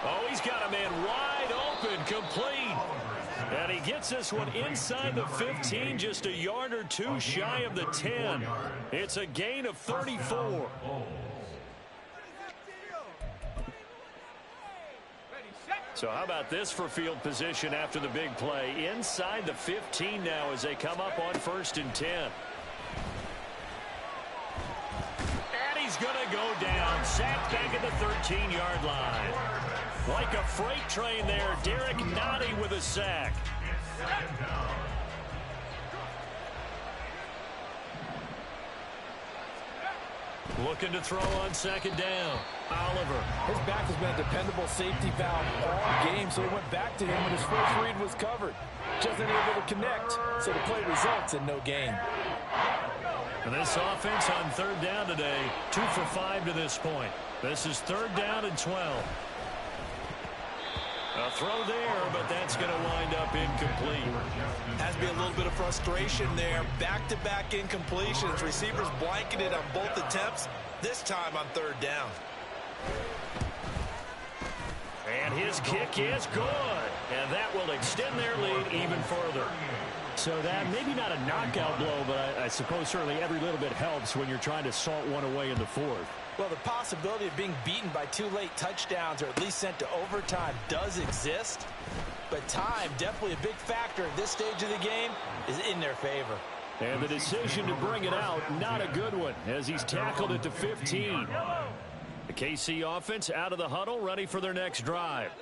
Speaker 2: Oh, he's got a man wide open, complete. And he gets this one inside the 15, just a yard or 2 shy of the 10. It's a gain of 34. So how about this for field position after the big play? Inside the 15 now as they come up on 1st and 10. And he's going to go down, sacked back at the 13-yard line. Like a freight train there, Derek Nottie with a sack. Looking to throw on 2nd down. Oliver.
Speaker 3: His back has been a dependable safety valve all game, so he went back to him when his first read was covered. Just unable to connect, so the play results in no gain.
Speaker 2: And this offense on 3rd down today, 2 for 5 to this point. This is 3rd down and 12. A throw there, but that's going to wind up incomplete.
Speaker 3: Has to be a little bit of frustration there. Back-to-back incompletions. Receivers blanketed on both attempts, this time on 3rd down.
Speaker 2: And his kick is good. And that will extend their lead even further.
Speaker 6: So that maybe not a knockout blow, but I suppose certainly every little bit helps when you're trying to salt one away in the 4th.
Speaker 3: Well, the possibility of being beaten by 2 late touchdowns or at least sent to overtime does exist. But time, definitely a big factor at this stage of the game, is in their favor.
Speaker 6: And the decision to bring it out, not a good one, as he's tackled it to 15.
Speaker 2: The KC offense out of the huddle, ready for their next drive.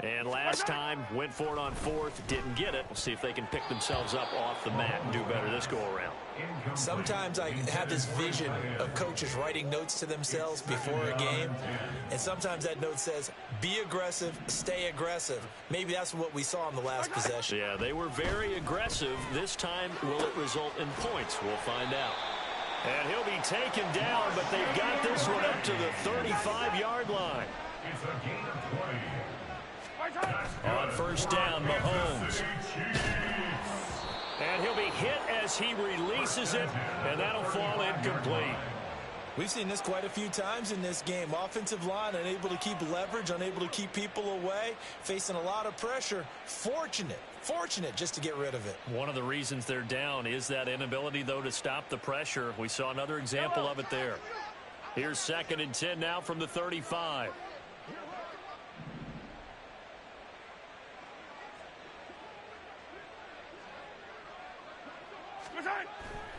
Speaker 2: And last time, went for it on 4th, didn't get it. We'll see if they can pick themselves up off the mat and do better this go-around.
Speaker 3: Sometimes I have this vision of coaches writing notes to themselves before a game, and sometimes that note says, be aggressive, stay aggressive. Maybe that's what we saw in the last possession.
Speaker 2: Yeah, they were very aggressive. This time, will it result in points? We'll find out. And he'll be taken down, but they've got this one up to the 35-yard line.
Speaker 4: It's a gain of 20.
Speaker 2: On first down, Mahomes. And he'll be hit as he releases it, and that'll fall incomplete.
Speaker 3: We've seen this quite a few times in this game. Offensive line unable to keep leverage, unable to keep people away, facing a lot of pressure. Fortunate just to get rid of it.
Speaker 6: One of the reasons they're down is that inability, though, to stop the pressure. We saw another example of it there. Here's 2nd and 10 now from the 35.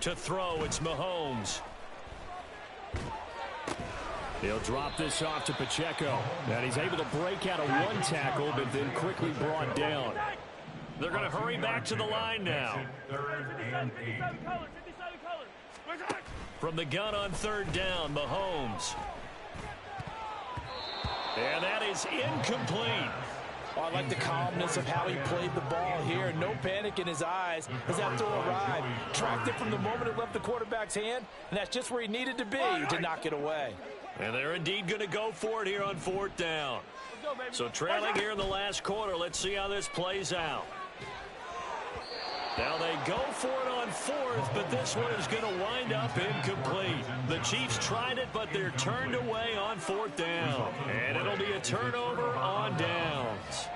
Speaker 6: To throw, it's Mahomes. He'll drop this off to Pacheco. And he's able to break out of one tackle, but then quickly brought down. They're going to hurry back to the line now. From the gun on 3rd down, Mahomes. And that is incomplete.
Speaker 3: Oh, I like the calmness of how he played the ball here. No panic in his eyes as that throw arrived. Tracked it from the moment it left the quarterback's hand, and that's just where he needed to be to knock it away.
Speaker 2: And they're indeed going to go for it here on 4th down. So trailing here in the last quarter, let's see how this plays out. Now they go for it on 4th, but this one is going to wind up incomplete. The Chiefs tried it, but they're turned away on 4th down. And it'll be a turnover on downs.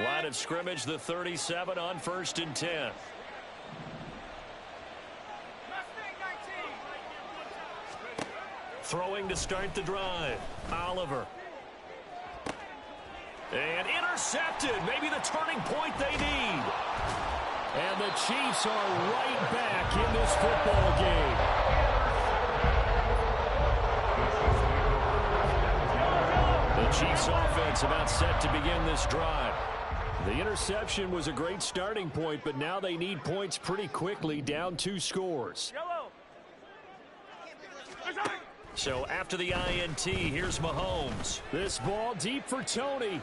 Speaker 2: Line of scrimmage, the 37 on 1st and 10. Throwing to start the drive. Oliver. And intercepted. Maybe the turning point they need. And the Chiefs are right back in this football game. The Chiefs offense about set to begin this drive. The interception was a great starting point, but now they need points pretty quickly, down 2 scores. So after the INT, here's Mahomes. This ball deep for Tony.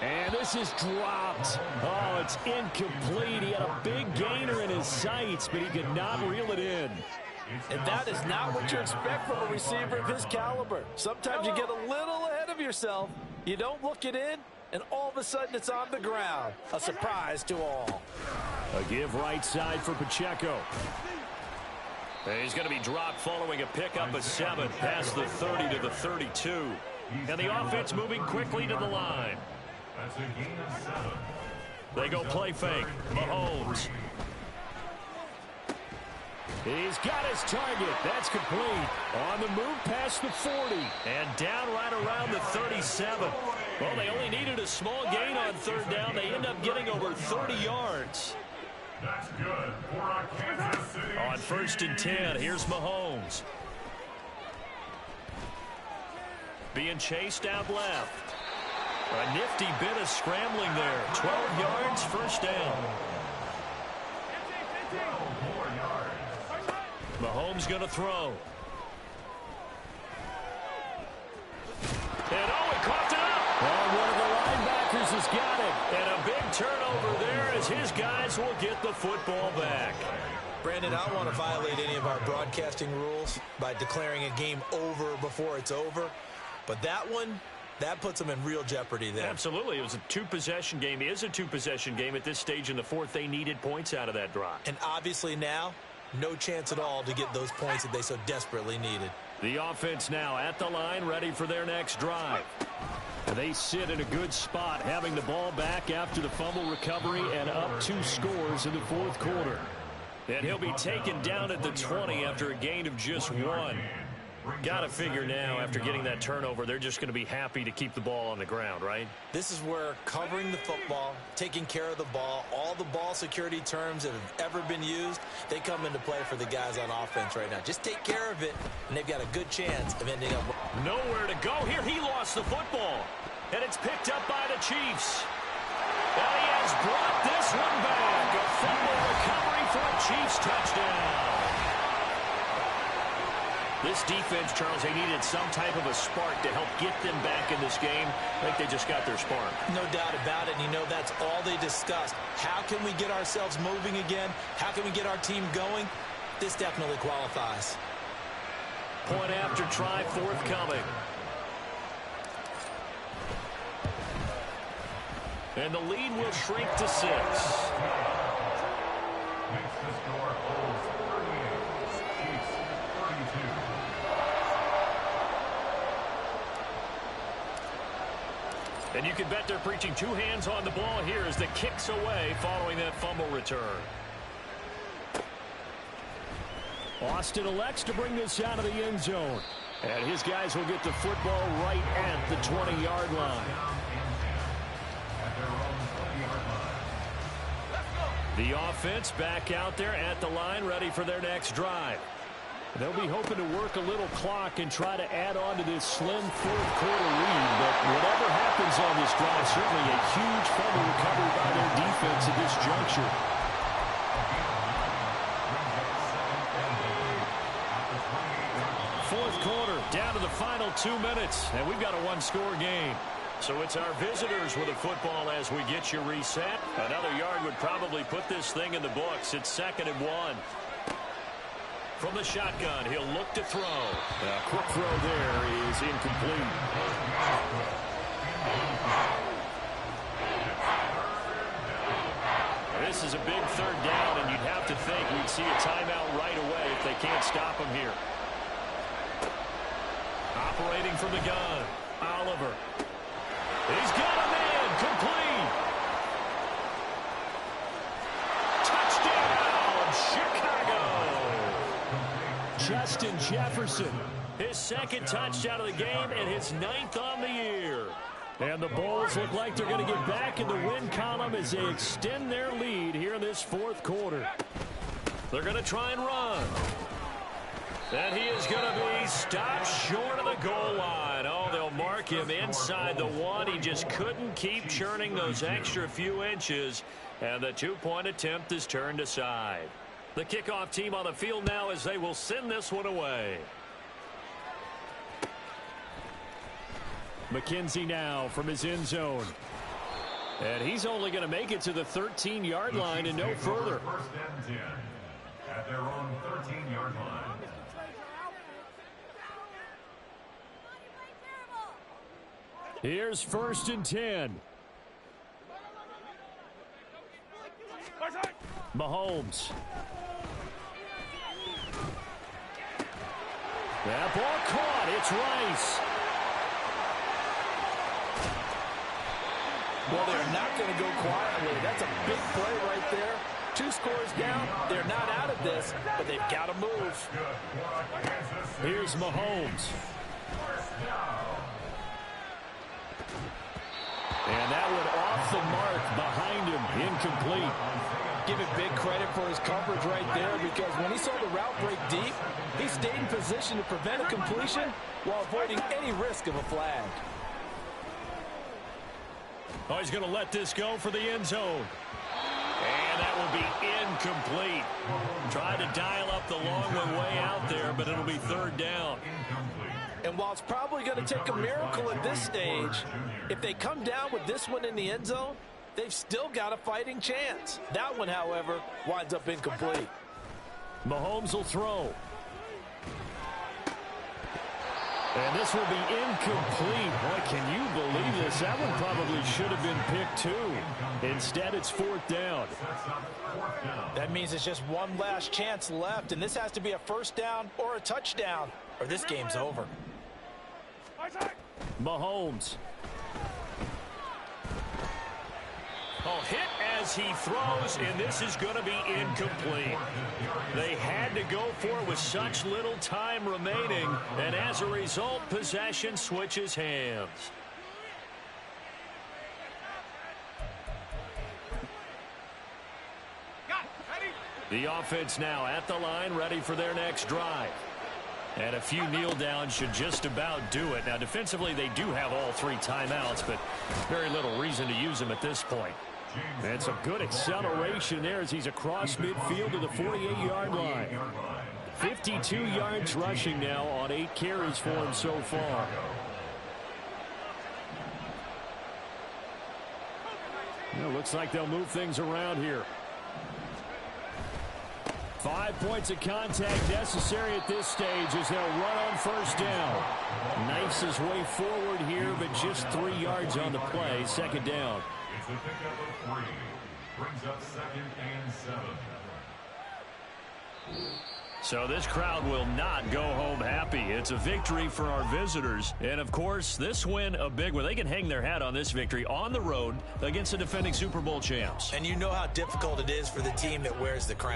Speaker 2: And this is dropped. Oh, it's incomplete. He had a big gainer in his sights, but he could not reel it in.
Speaker 3: And that is not what you expect from a receiver of his caliber. Sometimes you get a little ahead of yourself. You don't look it in, and all of a sudden it's on the ground. A surprise to all.
Speaker 2: A give right side for Pacheco. He's going to be dropped following a pickup of 7 past the 30 to the 32. And the offense moving quickly to the line. They go play fake. Mahomes. He's got his target. That's complete. On the move past the 40. And down right around the 37. Well, they only needed a small gain on 3rd down. They end up getting over 30 yards.
Speaker 4: That's good for Kansas City.
Speaker 2: On 1st and 10, here's Mahomes. Being chased out left. A nifty bit of scrambling there. 12 yards, 1st down. Mahomes going to throw. And oh, he coughed it up. And one of the linebackers has got it. And a big turnover there as his guys will get the football back.
Speaker 3: Brandon, I don't want to violate any of our broadcasting rules by declaring a game over before it's over. But that one, that puts them in real jeopardy there.
Speaker 2: Absolutely. It was a 2-possession game. It is a 2-possession game at this stage in the 4th. They needed points out of that drive.
Speaker 3: And obviously now, no chance at all to get those points that they so desperately needed.
Speaker 2: The offense now at the line, ready for their next drive. They sit in a good spot, having the ball back after the fumble recovery and up 2 scores in the 4th quarter. And he'll be taken down at the 20 after a gain of just 1. Got to figure now, after getting that turnover, they're just going to be happy to keep the ball on the ground, right?
Speaker 3: This is where covering the football, taking care of the ball, all the ball security terms that have ever been used, they come into play for the guys on offense right now. Just take care of it, and they've got a good chance of ending up.
Speaker 2: Nowhere to go here. He lost the football, and it's picked up by the Chiefs. And he has brought this one back. A fumble recovery for a Chiefs touchdown.
Speaker 6: This defense, Charles, they needed some type of a spark to help get them back in this game. I think they just got their spark.
Speaker 3: No doubt about it. And, you know, that's all they discussed. How can we get ourselves moving again? How can we get our team going? This definitely qualifies.
Speaker 6: Point after try forthcoming. And the lead will shrink to 6.
Speaker 4: Makes the score Bulls 38, Chiefs 32.
Speaker 6: And you can bet they're preaching 2 hands on the ball here as the kick's away following that fumble return.
Speaker 2: Austin elects to bring this out of the end zone. And his guys will get the football right at the 20-yard line.
Speaker 6: The offense back out there at the line, ready for their next drive.
Speaker 2: They'll be hoping to work a little clock and try to add on to this slim fourth-quarter lead. But whatever happens on this drive, certainly a huge fumble recovery by their defense at this juncture.
Speaker 6: Fourth quarter, down to the final 2 minutes, and we've got a one-score game. So it's our visitors with a football as we get you reset. Another yard would probably put this thing in the books. It's 2nd and 1. From the shotgun, he'll look to throw.
Speaker 2: A quick throw there is incomplete.
Speaker 6: This is a big 3rd down, and you'd have to think we'd see a timeout right away if they can't stop him here. Operating from the gun, Oliver. He's got a man, complete. Touchdown, Chicago.
Speaker 2: Justin Jefferson.
Speaker 6: His 2nd touchdown of the game and his 9th on the year.
Speaker 2: And the Bulls look like they're going to get back in the win column as they extend their lead here in this 4th quarter.
Speaker 6: They're going to try and run. And he is going to be stopped short of the goal line. Oh, they'll mark him inside the 1. He just couldn't keep churning those extra few inches. And the 2-point attempt is turned aside. The kickoff team on the field now as they will send this one away.
Speaker 2: McKenzie now from his end zone. And he's only going to make it to the 13-yard line and no further.
Speaker 4: 1st and 10 at their own 13-yard line.
Speaker 2: Here's 1st and 10. Mahomes. That ball caught. It's Rice.
Speaker 3: Well, they're not going to go quietly. That's a big play right there. 2 scores down. They're not out of this, but they've got to move.
Speaker 2: Here's Mahomes. And that went off the mark behind him. Incomplete.
Speaker 3: Give him big credit for his coverage right there, because when he saw the route break deep, he stayed in position to prevent a completion while avoiding any risk of a flag.
Speaker 6: Oh, he's going to let this go for the end zone. And that will be incomplete. Tried to dial up the long way out there, but it'll be 3rd down.
Speaker 3: And while it's probably going to take a miracle at this stage, if they come down with this one in the end zone, they've still got a fighting chance. That one, however, winds up incomplete.
Speaker 2: Mahomes will throw. And this will be incomplete. Boy, can you believe this? That one probably should have been picked too. Instead, it's 4th down.
Speaker 3: That means it's just one last chance left, and this has to be a 1st down or a touchdown, or this game's over.
Speaker 2: Mahomes.
Speaker 6: Oh, hit as he throws, and this is going to be incomplete. They had to go for it with such little time remaining, and as a result, possession switches hands. The offense now at the line, ready for their next drive. And a few kneel downs should just about do it. Now, defensively, they do have all 3 timeouts, but very little reason to use them at this point.
Speaker 2: And some good acceleration there as he's across midfield to the 48-yard line. 52 yards rushing now on 8 carries for him so far. It looks like they'll move things around here. 5 points of contact necessary at this stage as they'll run on first down. Knifes his way forward here, but just 3 yards on the play. Second down.
Speaker 4: It's a pickup of 3. Brings up 2nd and 7.
Speaker 6: So this crowd will not go home happy. It's a victory for our visitors. And, of course, this win, a big one. They can hang their hat on this victory on the road against the defending Super Bowl champs.
Speaker 3: And you know how difficult it is for the team that wears the crown.